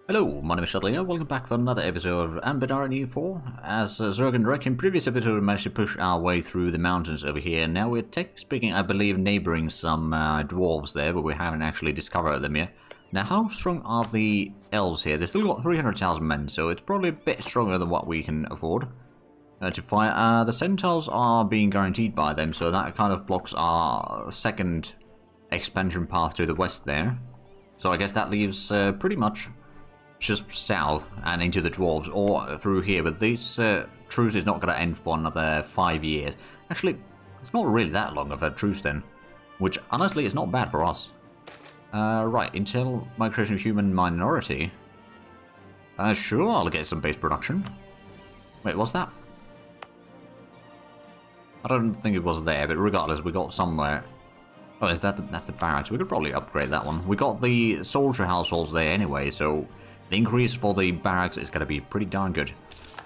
Hello, my name is Shadley. Welcome back for another episode of Anbennar in EU4. As Zurkanrek in previous episode, we managed to push our way through the mountains over here. Now we're technically speaking, I believe, neighboring some dwarves there, but we haven't actually discovered them yet. Now, how strong are the elves here? They've still got 300,000 men, so it's probably a bit stronger than what we can afford to fight. The centaurs are being guaranteed by them, so that kind of blocks our second expansion path to the west there. So I guess that leaves pretty much just south and into the dwarves or through here, but this truce is not going to end for another 5 years. Actually, it's not really that long of a truce then, which honestly is not bad for us. Right, until migration of human minority. Sure, I'll get some base production. Wait, what's that? I don't think it was there, but regardless, we got somewhere. Oh, is that that's the barracks? We could probably upgrade that one. We got the soldier households there anyway, so the increase for the barracks is going to be pretty darn good.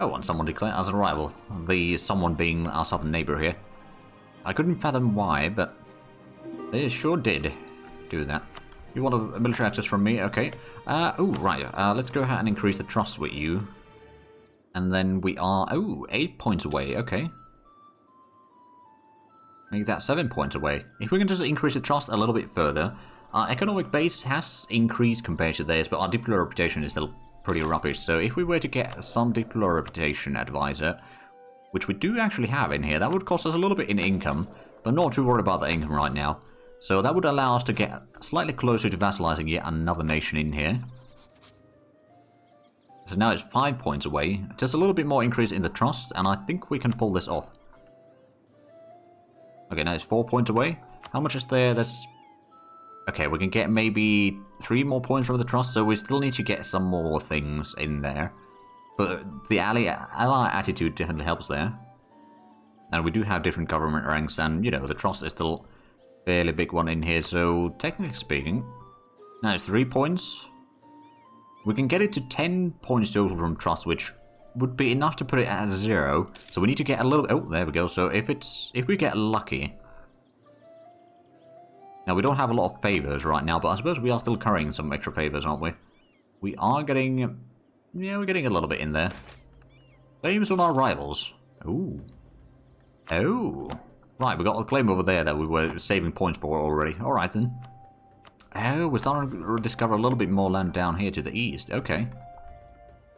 Oh, and someone declared as a rival. The someone being our southern neighbor here. I couldn't fathom why, but they sure did do that. You want a military access from me? Okay. Oh, right. Let's go ahead and increase the trust with you. And then we are, 8 points away. Okay. Make that 7 points away. If we can just increase the trust a little bit further. Our economic base has increased compared to theirs, but our diplomatic reputation is still pretty rubbish. So if we were to get some diplomatic reputation advisor, which we do actually have in here, that would cost us a little bit in income, but not too worried about the income right now. So that would allow us to get slightly closer to vassalizing yet another nation in here. So now it's 5 points away. Just a little bit more increase in the trust, and I think we can pull this off. Okay, now it's 4 points away. How much is there? That's... Okay, we can get maybe 3 more points from the trust, so we still need to get some more things in there. But the ally attitude definitely helps there. And we do have different government ranks, and, you know, the trust is still a fairly big one in here, so technically speaking... Now it's 3 points. We can get it to 10 points total from trust, which would be enough to put it at 0. So we need to get a little... Oh, there we go. So if we get lucky... Now, we don't have a lot of favors right now, but I suppose we are still carrying some extra favors, aren't we? We are getting... Yeah, we're getting a little bit in there. Claims on our rivals. Ooh. Oh. Right, we got a claim over there that we were saving points for already. Alright, then. Oh, we're starting to discover a little bit more land down here to the east. Okay.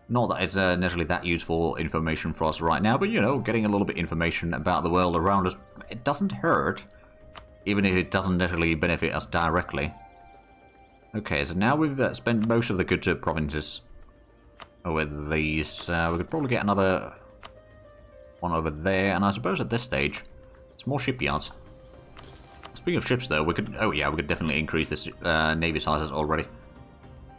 Not that it's necessarily that useful information for us right now, but, you know, getting a little bit information about the world around us, it doesn't hurt. Even if it doesn't necessarily benefit us directly. Okay, so now we've spent most of the good provinces with these. We could probably get another one over there, and I suppose at this stage, it's more shipyards. Speaking of ships, though, we could... Oh yeah, we could definitely increase this navy sizes already,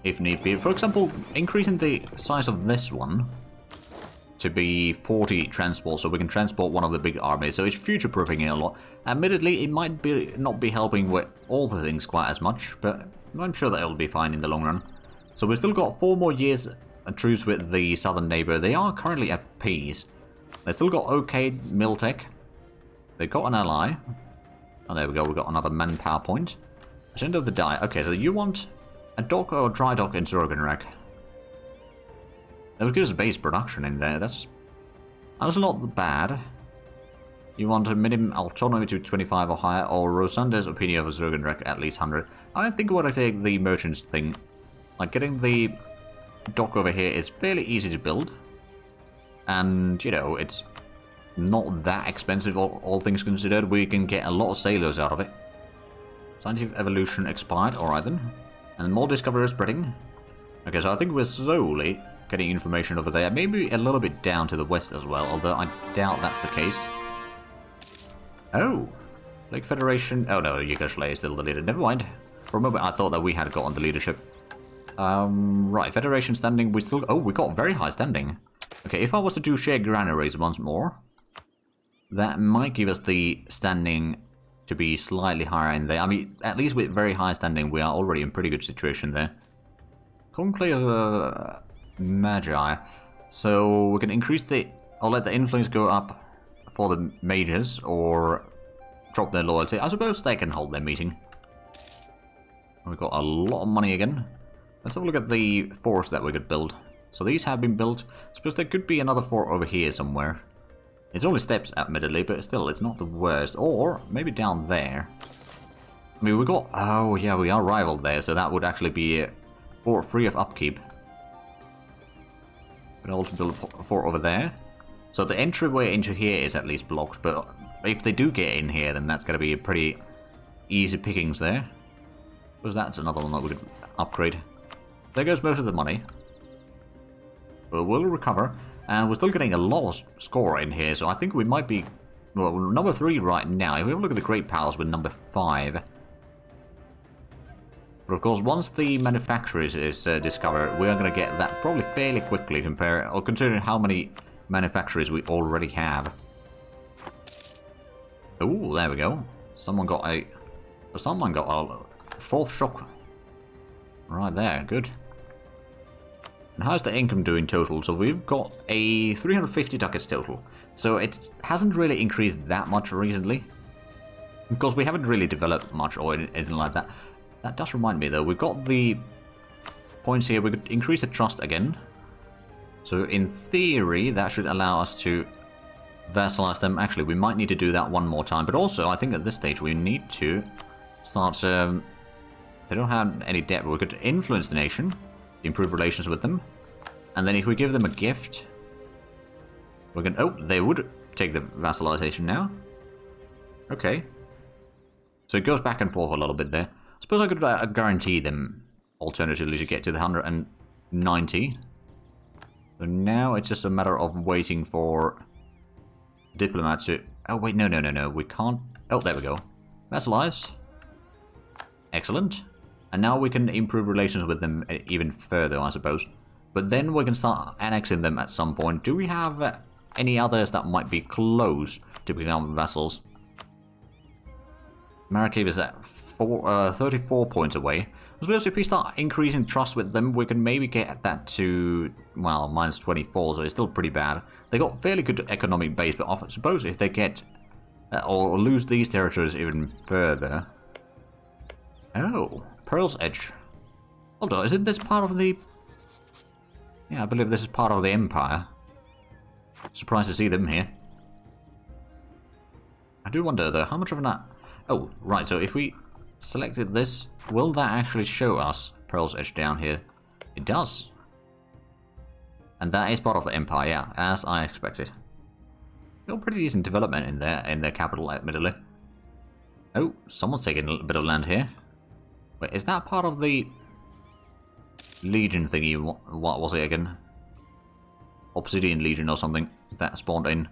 if need be. For example, increasing the size of this one to be 40 transports, so we can transport one of the big armies, so it's future-proofing it a lot. Admittedly, it might not be helping with all the things quite as much, but I'm sure that it'll be fine in the long run. So we've still got 4 more years a truce with the southern neighbor. They are currently at peace. They've still got okay Miltech. They've got an ally. Oh, there we go, we've got another manpower point. Agenda of the die. Okay, so you want a dock or a dry dock in Zurkanrek? That would give us base production in there. That's not bad. You want a minimum autonomy to 25 or higher, or Rosanda's opinion of Zurkanrek at least 100. I think we're going to take the merchants thing. Like, getting the dock over here is fairly easy to build. And, you know, it's not that expensive, all things considered. We can get a lot of sailors out of it. Scientific evolution expired. Alright then. And more discovery is spreading. Okay, so I think we're slowly getting information over there. Maybe a little bit down to the west as well, although I doubt that's the case. Oh! Lake Federation... Oh no, Yugoslav is still the leader. Never mind. For a moment I thought that we had gotten the leadership. Right, Federation standing, we still... Oh, we got very high standing. Okay, if I was to do shared granaries once more, that might give us the standing to be slightly higher in there. I mean, at least with very high standing, we are already in pretty good situation there. Conclave Magi. So we can increase the... Or let the influence go up for the mages, or drop their loyalty. I suppose they can hold their meeting. We've got a lot of money again. Let's have a look at the forts that we could build. So these have been built. I suppose there could be another fort over here somewhere. It's only steps, admittedly, but still, it's not the worst. Or maybe down there. I mean, we got... Oh, yeah, we are rivaled there, so that would actually be a fort free of upkeep. We can also build a fort over there. So the entryway into here is at least blocked, but if they do get in here, then that's going to be a pretty easy pickings there. Because that's another one that we could upgrade. There goes most of the money. But we'll recover. And we're still getting a lot of score in here, so I think we might be... Well, number 3 right now. If we have a look at the Great Powers, we're number 5. But of course, once the manufacturer is discovered, we are going to get that probably fairly quickly, considering how many manufacturers we already have. Oh, there we go. Someone got a 4th shock. Right there, good. And how's the income doing total? So we've got a 350 ducats total. So it hasn't really increased that much recently. Of course, we haven't really developed much or anything like that. That does remind me, though. We've got the points here. We could increase the trust again. So in theory, that should allow us to vassalize them. Actually, we might need to do that one more time. But also, I think at this stage, we need to start... they don't have any debt, but we could influence the nation. Improve relations with them. And then if we give them a gift... we can... Oh, they would take the vassalization now. Okay. So it goes back and forth a little bit there. I suppose I could guarantee them, alternatively, to get to the 190. So now it's just a matter of waiting for diplomats to... Oh, wait, no, we can't... Oh, there we go. Vassalize. Excellent. And now we can improve relations with them even further, I suppose. But then we can start annexing them at some point. Do we have any others that might be close to become vassals? Marrakech is at 34 points away. I suppose if we start increasing trust with them, we can maybe get that to, well, minus 24, so it's still pretty bad. They got fairly good economic base, but I suppose if they get, or lose these territories even further... Oh, Pearl's Edge. Hold on, isn't this part of the... Yeah, I believe this is part of the Empire. Surprised to see them here. I do wonder, though, how much of that... Oh, right, so if we selected this, will that actually show us Pearl's Edge down here? It does. And that is part of the Empire, yeah, as I expected. Got pretty decent development in their capital, admittedly. Oh, someone's taking a little bit of land here. Wait, is that part of the Legion thingy? What was it again? Obsidian Legion or something that spawned in?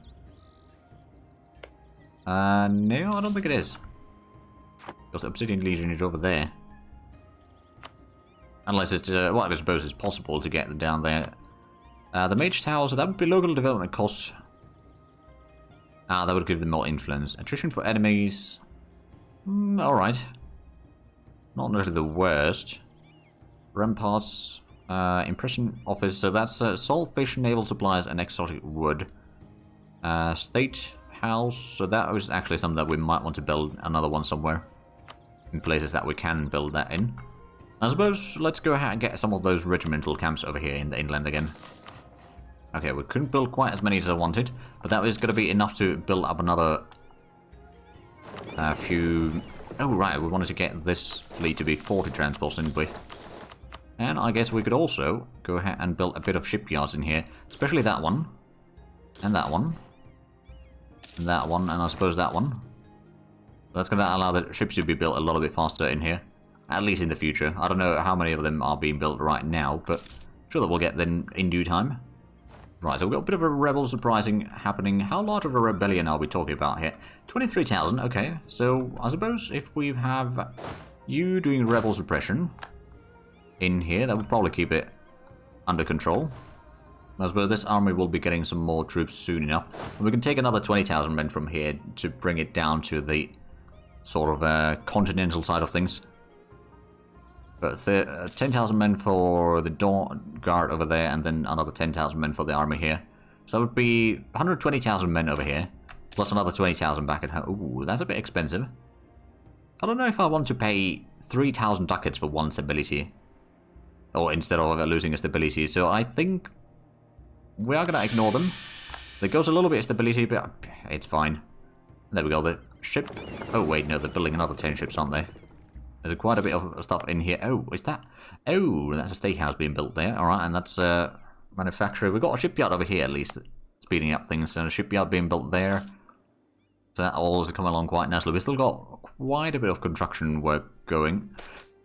No, I don't think it is. Because the Obsidian Legion is over there. Unless it's, well, I suppose it's possible to get them down there. The Mage Tower, so that would be local development costs. That would give them more influence. Attrition for enemies. Alright. Not necessarily the worst. Ramparts. Impression Office, so that's saltfish, naval supplies, and exotic wood. State House, so that was actually something that we might want to build another one somewhere. In places that we can build that in. I suppose let's go ahead and get some of those regimental camps over here in the inland again. Okay, we couldn't build quite as many as I wanted, but that was going to be enough to build up another few... Oh, right, we wanted to get this fleet to be 40 transports, didn't we? And I guess we could also go ahead and build a bit of shipyards in here, especially that one, and that one, and that one, and I suppose that one. That's going to allow the ships to be built a little bit faster in here, at least in the future. I don't know how many of them are being built right now, but I'm sure that we'll get them in due time. Right, so we've got a bit of a rebel surprising happening. How large of a rebellion are we talking about here? 23,000, okay. So I suppose if we have you doing rebel suppression in here, that would probably keep it under control. I suppose this army will be getting some more troops soon enough. And we can take another 20,000 men from here to bring it down to the sort of continental side of things. But 10,000 men for the Dawn Guard over there, and then another 10,000 men for the army here. So that would be 120,000 men over here, plus another 20,000 back at home. Ooh, that's a bit expensive. I don't know if I want to pay 3,000 ducats for one stability. Or instead of losing a stability. So I think we are going to ignore them. There goes a little bit of stability, but it's fine. There we go, the ship. Oh wait, no, they're building another 10 ships, aren't they? There's quite a bit of stuff in here. Oh, is that? Oh, that's a steakhouse being built there. Alright, and that's manufacturer. We've got a shipyard over here at least, speeding up things. And a shipyard being built there. So that all is coming along quite nicely. We've still got quite a bit of construction work going.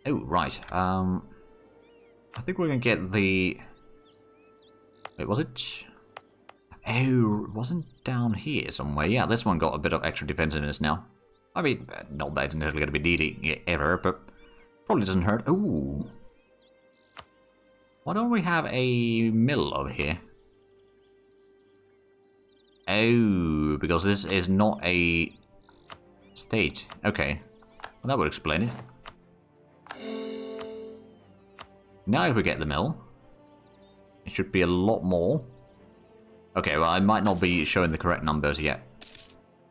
Oh, right. I think we're going to get the... Wait, was it? Oh, it wasn't down here somewhere. Yeah, this one got a bit of extra defensiveness now. I mean, not that it's necessarily going to be needing it ever, but probably doesn't hurt. Ooh. Why don't we have a mill over here? Oh, because this is not a state. Okay. Well, that would explain it. Now if we get the mill, it should be a lot more. Okay, well, I might not be showing the correct numbers yet,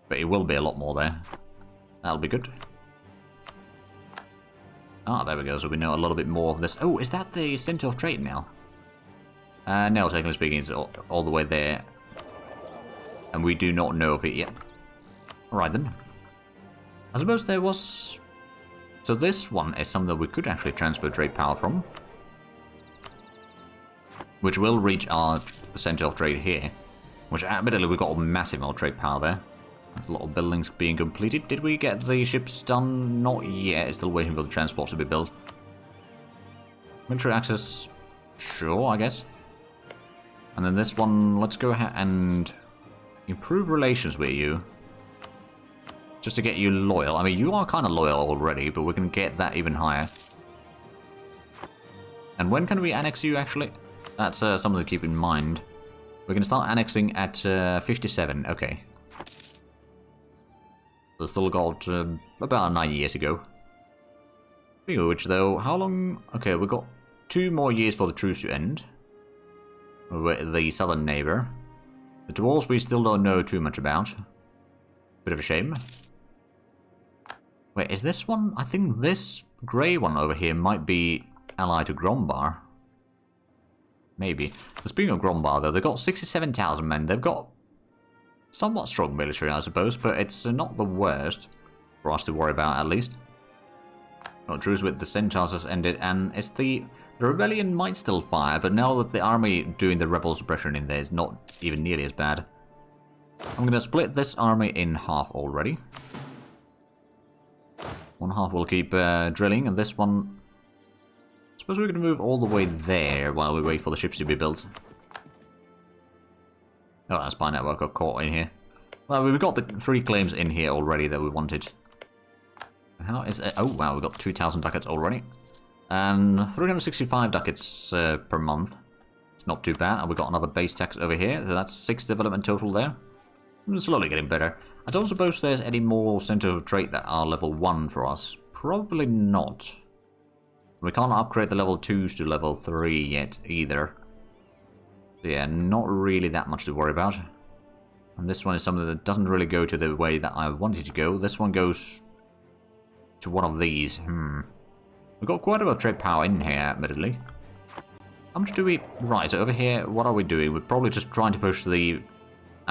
but it will be a lot more there. That'll be good. Ah, there we go, so we know a little bit more of this. Oh, is that the center of trade now? No, technically speaking, it's all the way there. And we do not know of it yet. Alright then. I suppose there was... So this one is something that we could actually transfer trade power from. Which will reach our center of trade here. Which, admittedly, we've got a massive amount of trade power there. There's a lot of buildings being completed. Did we get the ships done? Not yet. Still waiting for the transports to be built. Military access. Sure, I guess. And then this one, let's go ahead and improve relations with you. Just to get you loyal. I mean, you are kind of loyal already, but we can get that even higher. And when can we annex you, actually? That's something to keep in mind. We can start annexing at 57. Okay. So still got about 9 years to go. Speaking of which, though, how long... Okay, we've got 2 more years for the truce to end. With the southern neighbor. The dwarves we still don't know too much about. Bit of a shame. Wait, is this one... I think this grey one over here might be allied to Grombar. Maybe. But speaking of Grombar, though, they've got 67,000 men. They've got somewhat strong military, I suppose, but it's not the worst for us to worry about, at least. Well, truce with the Centaurs has ended, and it's the rebellion might still fire, but now that the army doing the rebel suppression in there is not even nearly as bad. I'm going to split this army in half already. One half will keep drilling, and this one... I suppose we're going to move all the way there while we wait for the ships to be built. Oh, that spy network got caught in here. Well, we've got the 3 claims in here already that we wanted. How is it? Oh, wow, we've got 2,000 ducats already. And 365 ducats per month. It's not too bad. And we've got another base tax over here. So that's 6 development total there. It's slowly getting better. I don't suppose there's any more center of trade that are level 1 for us. Probably not. We can't upgrade the level 2s to level 3 yet either. So yeah, not really that much to worry about. And this one is something that doesn't really go to the way that I wanted to go. This one goes to one of these. We've got quite a bit of trade power in here, admittedly. How much do we... Right, so over here, what are we doing? We're probably just trying to push the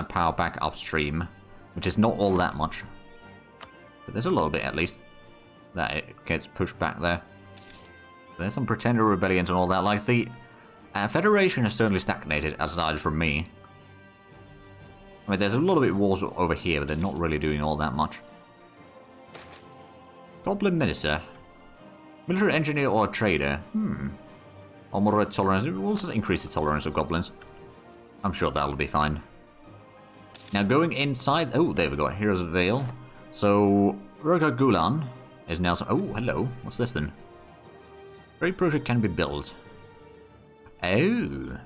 power back upstream, which is not all that much. But there's a little bit, at least, that it gets pushed back there. There's some pretender rebellions and all that. Like, the Federation has certainly stagnated, aside from me. I mean, there's a little bit of wars over here, but they're not really doing all that much. Goblin Minister. Military engineer or a trader? Or moderate tolerance. We'll just increase the tolerance of goblins. I'm sure that'll be fine. Now, going inside... Oh, there we go. Heroes of Vale. So, Rogar Gulan is now... Oh, hello. What's this then? Trade project can be built. Oh.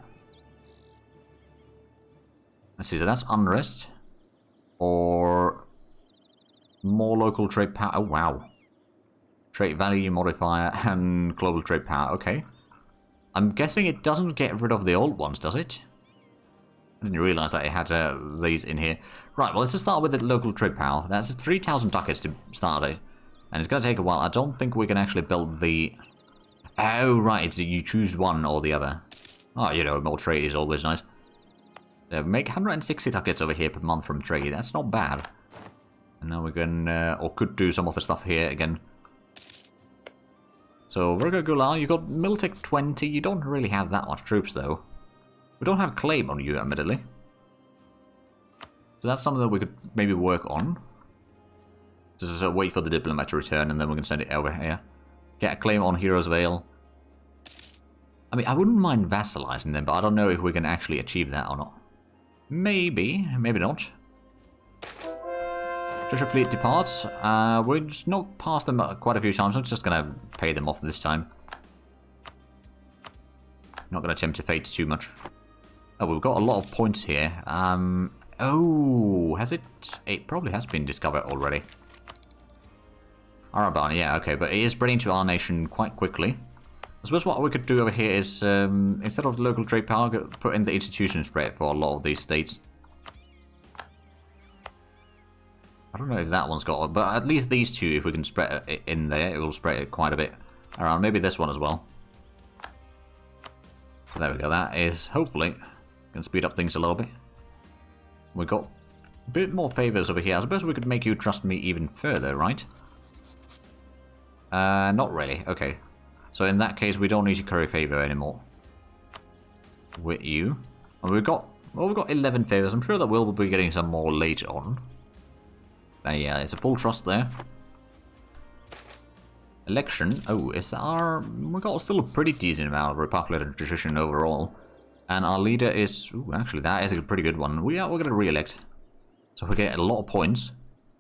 Let's see, so that's unrest. Or more local trade power. Oh, wow. Trade value modifier and global trade power. Okay. I'm guessing it doesn't get rid of the old ones, does it? I didn't realize that it had these in here. Right, well, let's just start with the local trade power. That's 3,000 ducats to start it. And it's going to take a while. I don't think we can actually build the Oh, right, it's you choose one or the other. Oh, you know, more trade is always nice. Make 160 ducats over here per month from trade. That's not bad. And now we can, or could do some of the stuff here again. So, Virgo Gula, you got Miltech 20. You don't really have that much troops, though. We don't have claim on you, admittedly. So that's something that we could maybe work on. Just wait for the diplomat to return, and then we can send it over here. Get a claim on Heroes Vale. I mean, I wouldn't mind vassalizing them, but I don't know if we can actually achieve that or not. Maybe, maybe not. Treasure Fleet departs. We just knocked past them quite a few times. I'm just gonna pay them off this time. Not gonna tempt fate too much. Oh, we've got a lot of points here. Oh, has it? It probably has been discovered already. Araban, yeah, okay, but it is spreading to our nation quite quickly. I suppose what we could do over here is, instead of local trade power, put in the institution spread for a lot of these states. I don't know if that one's got, but at least these two, if we can spread it in there, it will spread it quite a bit around. Maybe this one as well. So there we go, that is, hopefully, can speed up things a little bit. We got a bit more favors over here. I suppose we could make you trust me even further, right? Not really. Okay. So in that case, we don't need to curry favor anymore with you. And we've got 11 favors. I'm sure that we'll be getting some more later on. Yeah, it's a full trust there. Election. Oh, is our... we got still a pretty decent amount of Republic and tradition overall. And our leader is... ooh, actually, that is a pretty good one. We're going to re-elect. So we get a lot of points.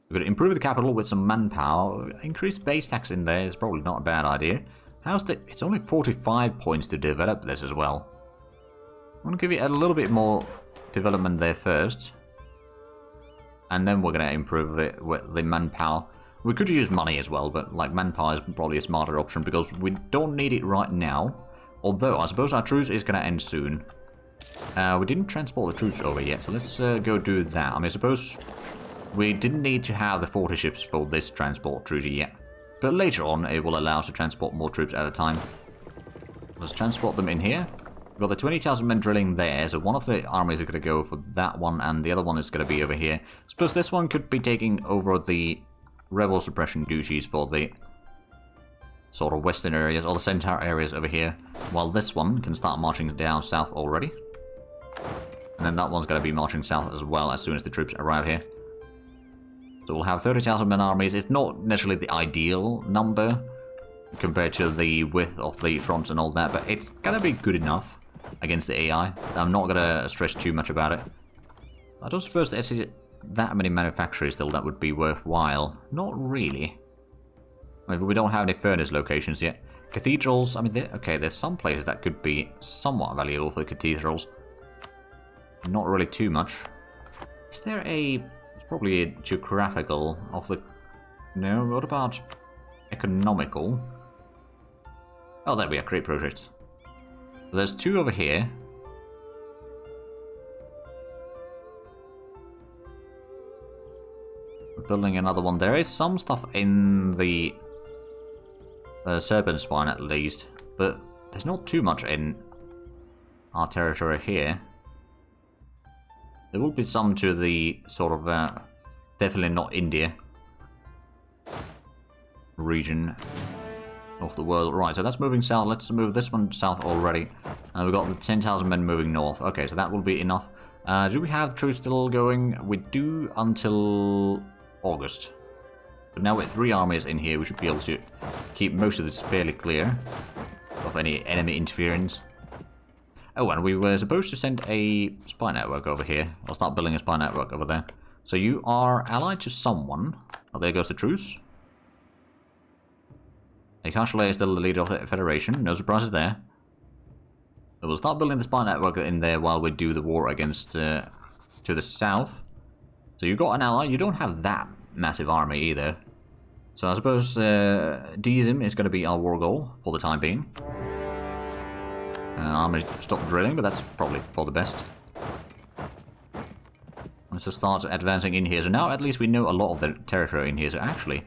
We're going to improve the capital with some manpower. Increase base tax in there is probably not a bad idea. How's the... it's only 45 points to develop this as well. I'm going to give it a little bit more development there first. And then we're going to improve the manpower. We could use money as well, but like manpower is probably a smarter option because we don't need it right now. Although I suppose our truce is going to end soon. We didn't transport the troops over yet, so let's go do that. I mean, I suppose we didn't need to have the 40 ships for this transport treaty yet. But later on, it will allow us to transport more troops at a time. Let's transport them in here. We've got the 20,000 men drilling there, so one of the armies are going to go for that one, and the other one is going to be over here. I suppose this one could be taking over the rebel suppression duties for the sort of western areas, or the centaur areas over here, while this one can start marching down south already. And then that one's going to be marching south as well as soon as the troops arrive here. So we'll have 30,000 men armies. It's not necessarily the ideal number compared to the width of the fronts and all that, but it's going to be good enough against the AI. I'm not going to stress too much about it. I don't suppose there's that many manufacturers still that would be worthwhile. Not really. Maybe we don't have any furnace locations yet. Cathedrals, I mean, okay, there's some places that could be somewhat valuable for the cathedrals. Not really too much. Is there a... it's probably a geographical of the... no, what about economical? Oh, there we are, create projects. So there's two over here. We're building another one. There is some stuff in the Serpent Spine at least, but there's not too much in our territory here. There will be some to the sort of, definitely not India region of the world. Right, so that's moving south. Let's move this one south already. And we've got the 10,000 men moving north. Okay, so that will be enough. Do we have troops still going? We do until August. But now with 3 armies in here, we should be able to keep most of this fairly clear of any enemy interference. Oh, and we were supposed to send a spy network over here. I'll start building a spy network over there. So you are allied to someone. Oh, there goes the truce. Akashale is still the leader of the Federation. No surprises there. So we'll start building the spy network in there while we do the war against to the south. So you got an ally. You don't have that massive army either. So I suppose deism is going to be our war goal for the time being. Army stop drilling, but that's probably for the best. Let's just start advancing in here. So now at least we know a lot of the territory in here. So actually,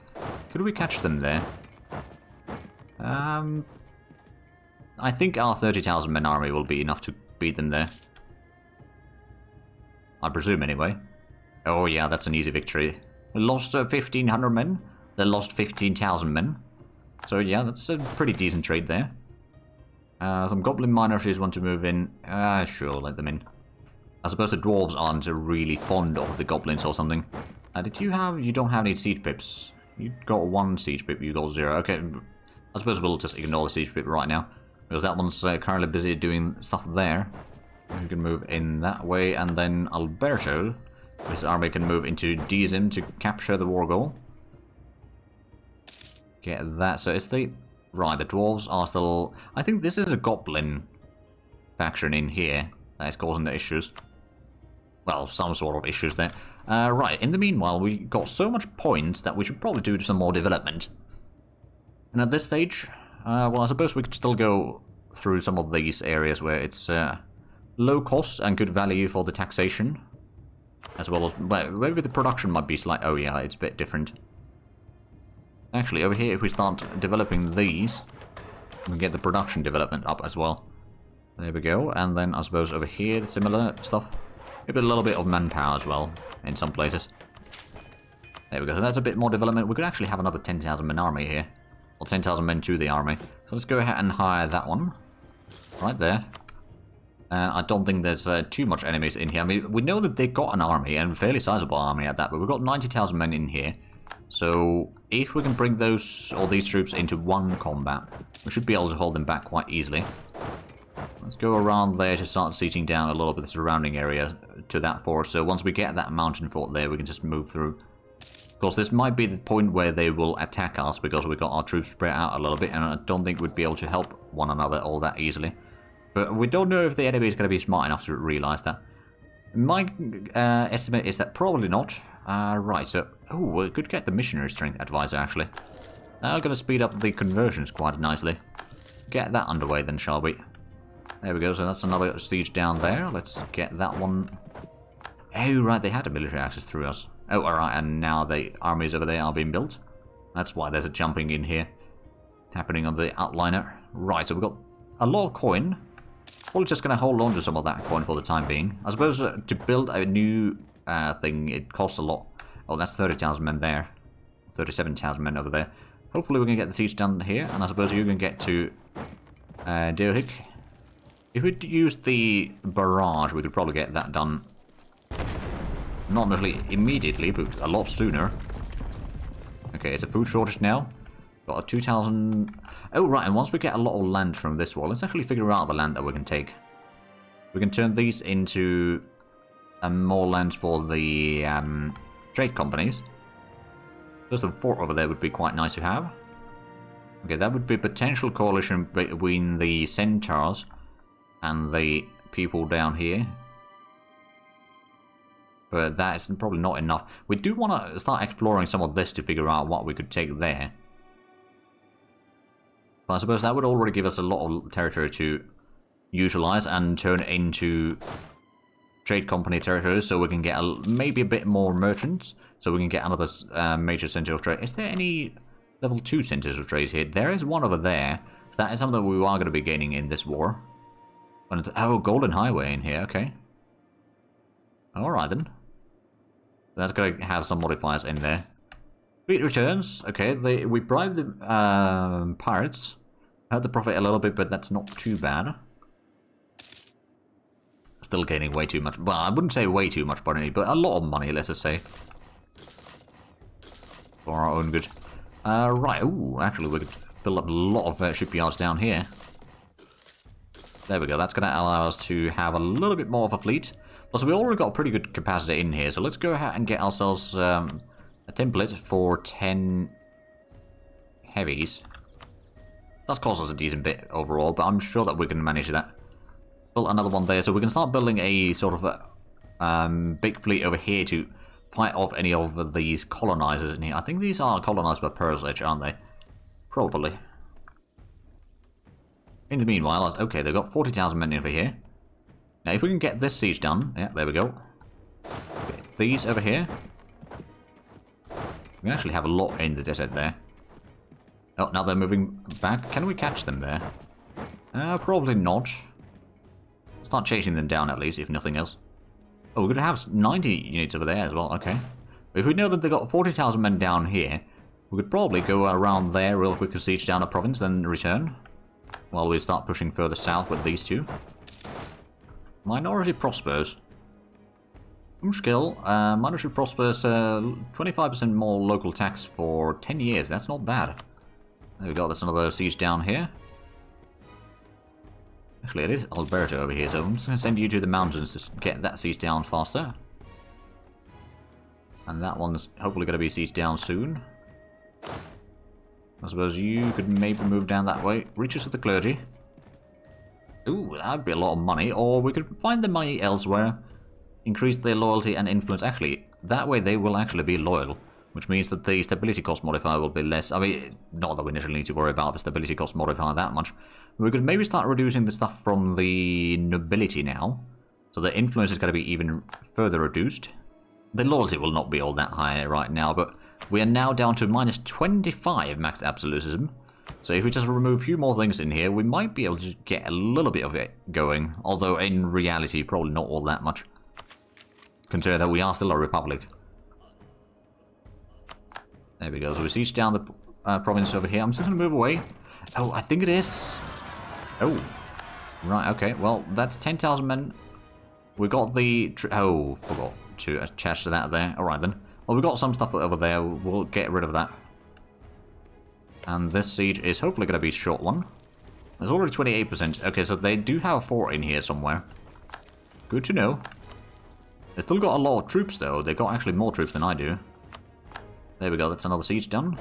could we catch them there? I think our 30,000 men army will be enough to beat them there. I presume, anyway. Oh yeah, that's an easy victory. We lost 1,500 men. They lost 15,000 men. So yeah, that's a pretty decent trade there. Some goblin miners want to move in. Sure, let them in. I suppose the dwarves aren't really fond of the goblins or something. You don't have any siege pips. You got 1 siege pip, you got 0. Okay, I suppose we'll just ignore the siege pip right now. Because that one's currently busy doing stuff there. You can move in that way, and then Alberto, his army can move into Dizim to capture the war goal. Get that, so it's the... Right, the dwarves are still... I think this is a goblin faction in here that is causing the issues. Well, some sort of issues there. Right, in the meanwhile, we got so much points that we should probably do some more development. And at this stage, well, I suppose we could still go through some of these areas where it's low cost and good value for the taxation. As well as, well, maybe the production might be slight. Oh yeah, it's a bit different. Actually, over here, if we start developing these, we can get the production development up as well. There we go, and then I suppose over here, similar stuff. Maybe a little bit of manpower as well, in some places. There we go, so that's a bit more development. We could actually have another 10,000 men army here. Or 10,000 men to the army. So let's go ahead and hire that one. Right there. And I don't think there's too much enemies in here. I mean, we know that they've got an army, and a fairly sizable army at that, but we've got 90,000 men in here. So if we can bring all these troops into one combat, we should be able to hold them back quite easily. Let's go around there to start sieging down a little bit the surrounding area to that fort. So once we get that mountain fort there, we can just move through. Of course, this might be the point where they will attack us because we got our troops spread out a little bit, and I don't think we'd be able to help one another all that easily. But we don't know if the enemy is going to be smart enough to realize that. My estimate is that probably not. Right, so... Oh, we could get the missionary strength advisor, actually. Now we're going to speed up the conversions quite nicely. Get that underway then, shall we? There we go, so that's another siege down there. Let's get that one. Oh, right, they had a military access through us. Oh, alright, and now the armies over there are being built. That's why there's a jumping in here happening on the outliner. Right, so we've got a lot of coin. Probably just going to hold on to some of that coin for the time being. I suppose to build a new thing, it costs a lot. Oh, that's 30,000 men there. 37,000 men over there. Hopefully we can get the siege done here, and I suppose you can get to Deohik. If we'd used the barrage, we could probably get that done. Not necessarily immediately, but a lot sooner. Okay, it's a food shortage now. Got a 2,000... Oh, right, and once we get a lot of land from this wall, let's actually figure out the land that we can take. We can turn these into more lands for the trade companies. There's a fort over there would be quite nice to have. Okay, that would be a potential coalition between the centaurs and the people down here. But that is probably not enough. We do want to start exploring some of this to figure out what we could take there. But I suppose that would already give us a lot of territory to utilize and turn into trade company territories, so we can get maybe a bit more merchants, so we can get another major center of trade. Is there any level 2 centers of trade here? There is one over there. That is something we are going to be gaining in this war. Oh, Golden Highway in here, okay. Alright then. That's going to have some modifiers in there. Fleet returns, okay, we bribed the pirates. Hurt the profit a little bit, but that's not too bad. Still gaining way too much. Well, I wouldn't say way too much money, but a lot of money, let's just say. For our own good. Right, ooh, actually we could build up a lot of shipyards down here. There we go, that's going to allow us to have a little bit more of a fleet. Plus, we already got a pretty good capacity in here, so let's go ahead and get ourselves a template for 10 heavies. That's cost us a decent bit overall, but I'm sure that we can manage that. Build another one there, so we can start building a sort of a big fleet over here to fight off any of these colonizers in here. I think these are colonized by Pearl's Edge, aren't they? Probably. In the meanwhile, okay, they've got 40,000 men over here. Now, if we can get this siege done, yeah, there we go. Okay, these over here. We can actually have a lot in the desert there. Oh, now they're moving back. Can we catch them there? Probably not. Start chasing them down at least, if nothing else. Oh, we're going to have 90 units over there as well, okay. If we know that they've got 40,000 men down here, we could probably go around there real quick to siege down a province, then return. While we start pushing further south with these two. Minority prospers. Skill, minority prospers 25% more local tax for 10 years. That's not bad. There we go, that's another siege down here. Actually, it is Alberta over here, so I'm just going to send you to the mountains to get that siege down faster. And that one's hopefully going to be sieged down soon. I suppose you could maybe move down that way. Reaches of the clergy. Ooh, that'd be a lot of money. Or we could find the money elsewhere. Increase their loyalty and influence. Actually, that way they will actually be loyal. Which means that the stability cost modifier will be less. I mean, not that we initially need to worry about the stability cost modifier that much. We could maybe start reducing the stuff from the nobility now. So the influence is going to be even further reduced. The loyalty will not be all that high right now, but we are now down to minus 25 max absolutism. So if we just remove a few more things in here, we might be able to get a little bit of it going. Although in reality, probably not all that much. Consider that we are still a republic. There we go. So we siege down the province over here. I'm just going to move away. Oh, I think it is. Oh. Right, okay. Well, that's 10,000 men. We got the... Oh, forgot to attach to that there. Alright then. Well, we've got some stuff over there. We'll get rid of that. And this siege is hopefully going to be a short one. There's already 28%. Okay, so they do have a fort in here somewhere. Good to know. They still got a lot of troops, though. They got actually more troops than I do. There we go. That's another siege done.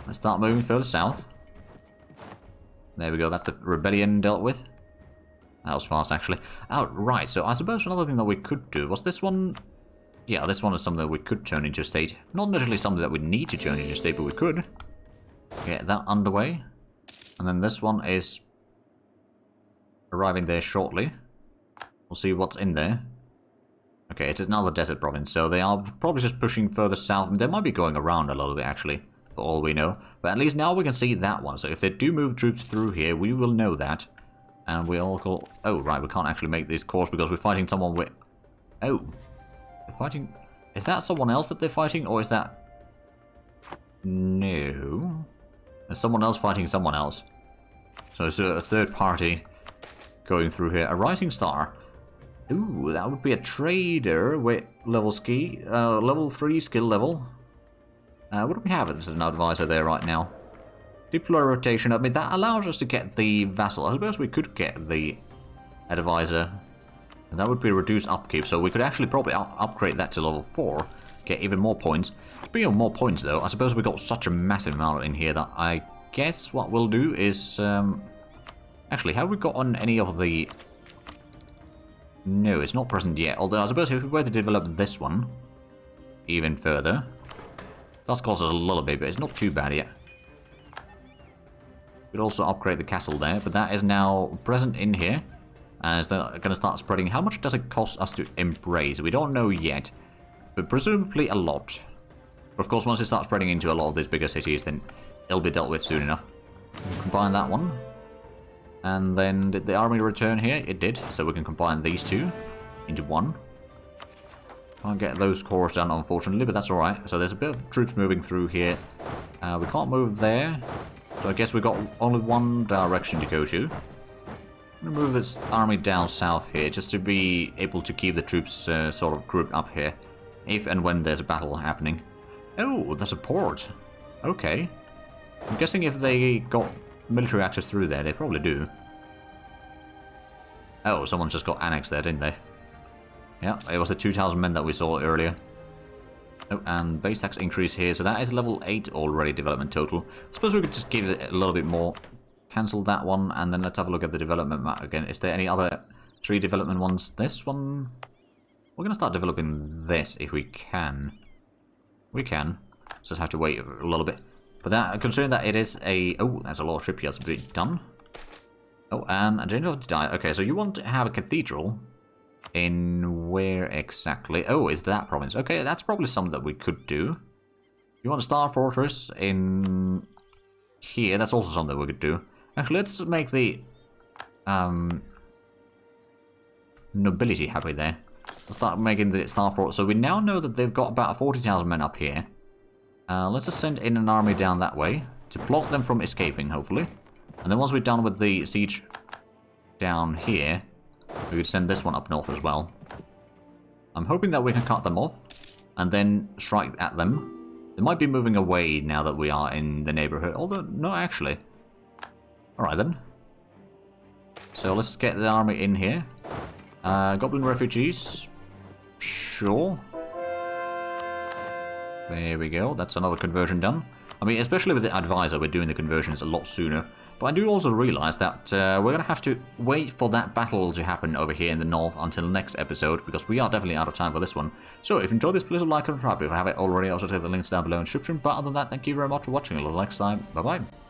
Let's start moving further south. There we go. That's the rebellion dealt with. That was fast, actually. Oh, right. So I suppose another thing that we could do was this one. Yeah, this one is something that we could turn into a state. Not necessarily something that we need to turn into a state, but we could. Get that underway. And then this one is arriving there shortly. We'll see what's in there. Okay, it's another desert province, so they are probably just pushing further south. They might be going around a little bit, actually, for all we know. But at least now we can see that one. So if they do move troops through here, we will know that. And we all call... Oh, right, we can't actually make this course because we're fighting someone with... Oh. They're fighting... Is that someone else that they're fighting, or is that... No. There's someone else fighting someone else. So it's a third party going through here. A rising star. Ooh, that would be a trader with level 3 skill level. What do we have as an advisor there right now? Deploy rotation. I mean, that allows us to get the vassal. I suppose we could get the advisor. And that would be reduced upkeep, so we could actually probably upgrade that to level 4. Get even more points. Speaking of more points, though, I suppose we got such a massive amount in here that I guess what we'll do is... Actually, have we got on any of the... No, it's not present yet. Although I suppose if we were to develop this one even further, it does cost us a little bit, but it's not too bad yet. We could also upgrade the castle there, but that is now present in here. And it's going to start spreading. How much does it cost us to embrace? We don't know yet, but presumably a lot. But of course, once it starts spreading into a lot of these bigger cities, then it'll be dealt with soon enough. Combine that one. And then did the army return here? It did, so we can combine these two into one. Can't get those cores done, unfortunately, but that's alright. So there's a bit of troops moving through here. We can't move there, so I guess we've got only one direction to go to. I'm going to move this army down south here, just to be able to keep the troops sort of grouped up here, if and when there's a battle happening. Oh, there's a port. Okay. I'm guessing if they got military access through there, they probably do. Oh, someone just got annexed there, didn't they? Yeah, it was the 2,000 men that we saw earlier. Oh, and base tax increase here, so that is level 8 already, development total. I suppose we could just give it a little bit more. Cancel that one, and then let's have a look at the development map again. Is there any other 3 development ones? This one... We're going to start developing this if we can. We can. Just have to wait a little bit. But that, considering that it is a... Oh, that's a lot of shipyards to be done. Oh, and a general to die. Okay, so you want to have a cathedral in where exactly? Oh, is that province? Okay, that's probably something that we could do. You want a star fortress in here? That's also something we could do. Actually, let's make the nobility happy there. Let's start making the staff fort. So we now know that they've got about 40,000 men up here. Let's just send in an army down that way to block them from escaping, hopefully. And then once we're done with the siege down here, we could send this one up north as well. I'm hoping that we can cut them off and then strike at them. They might be moving away now that we are in the neighborhood. Although, no, actually. Alright then. So let's just get the army in here. Goblin refugees. Sure. There we go. That's another conversion done. I mean, especially with the advisor, we're doing the conversions a lot sooner. But I do also realize that we're going to have to wait for that battle to happen over here in the north until next episode, because we are definitely out of time for this one. So if you enjoyed this, please like and subscribe if you haven't already. Also, take the links down below in the description. But other than that, thank you very much for watching. Until next time, bye-bye.